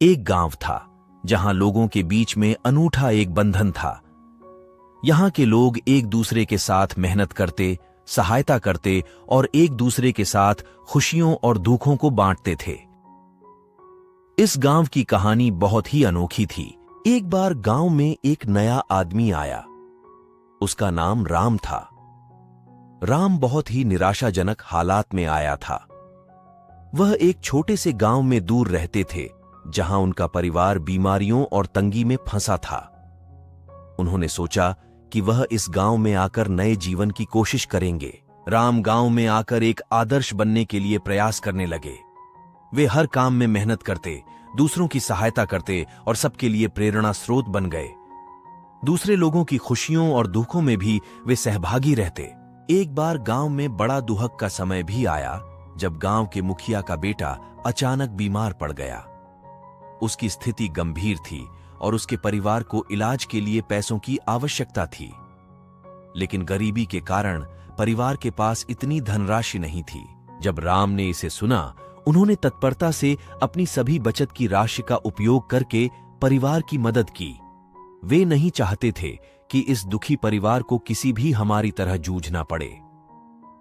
एक गांव था जहां लोगों के बीच में अनूठा एक बंधन था। यहां के लोग एक दूसरे के साथ मेहनत करते, सहायता करते और एक दूसरे के साथ खुशियों और दुखों को बांटते थे। इस गांव की कहानी बहुत ही अनोखी थी। एक बार गांव में एक नया आदमी आया। उसका नाम राम था। राम बहुत ही निराशाजनक हालात में आया था। वह एक छोटे से गांव में दूर रहते थे, जहां उनका परिवार बीमारियों और तंगी में फंसा था। उन्होंने सोचा कि वह इस गांव में आकर नए जीवन की कोशिश करेंगे। राम गांव में आकर एक आदर्श बनने के लिए प्रयास करने लगे। वे हर काम में मेहनत करते, दूसरों की सहायता करते और सबके लिए प्रेरणा स्रोत बन गए। दूसरे लोगों की खुशियों और दुखों में भी वे सहभागी रहते। एक बार गांव में बड़ा दुहक का समय भी आया, जब गांव के मुखिया का बेटा अचानक बीमार पड़ गया। उसकी स्थिति गंभीर थी और उसके परिवार को इलाज के लिए पैसों की आवश्यकता थी। लेकिन गरीबी के कारण परिवार के पास इतनी धनराशि नहीं थी। जब राम ने इसे सुना, उन्होंने तत्परता से अपनी सभी बचत की राशि का उपयोग करके परिवार की मदद की। वे नहीं चाहते थे कि इस दुखी परिवार को किसी भी हमारी तरह जूझना पड़े।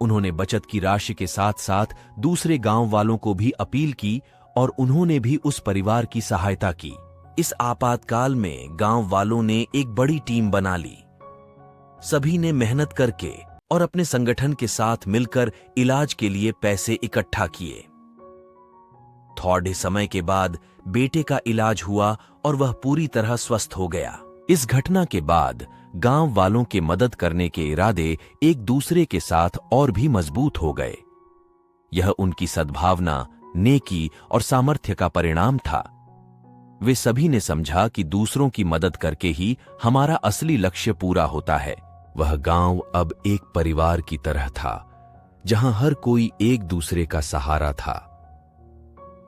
उन्होंने बचत की राशि के साथ साथ दूसरे गांव वालों को भी अपील की और उन्होंने भी उस परिवार की सहायता की। इस आपातकाल में गांव वालों ने एक बड़ी टीम बना ली। सभी ने मेहनत करके और अपने संगठन के साथ मिलकर इलाज के लिए पैसे इकट्ठा किए। थोड़े समय के बाद बेटे का इलाज हुआ और वह पूरी तरह स्वस्थ हो गया। इस घटना के बाद गांव वालों के मदद करने के इरादे एक दूसरे के साथ और भी मजबूत हो गए। यह उनकी सद्भावना, नेकी और सामर्थ्य का परिणाम था। वे सभी ने समझा कि दूसरों की मदद करके ही हमारा असली लक्ष्य पूरा होता है। वह गांव अब एक परिवार की तरह था, जहां हर कोई एक दूसरे का सहारा था।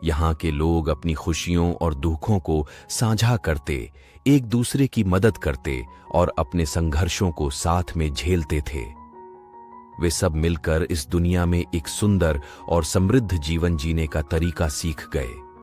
यहां के लोग अपनी खुशियों और दुखों को साझा करते, एक दूसरे की मदद करते और अपने संघर्षों को साथ में झेलते थे। वे सब मिलकर इस दुनिया में एक सुंदर और समृद्ध जीवन जीने का तरीका सीख गए।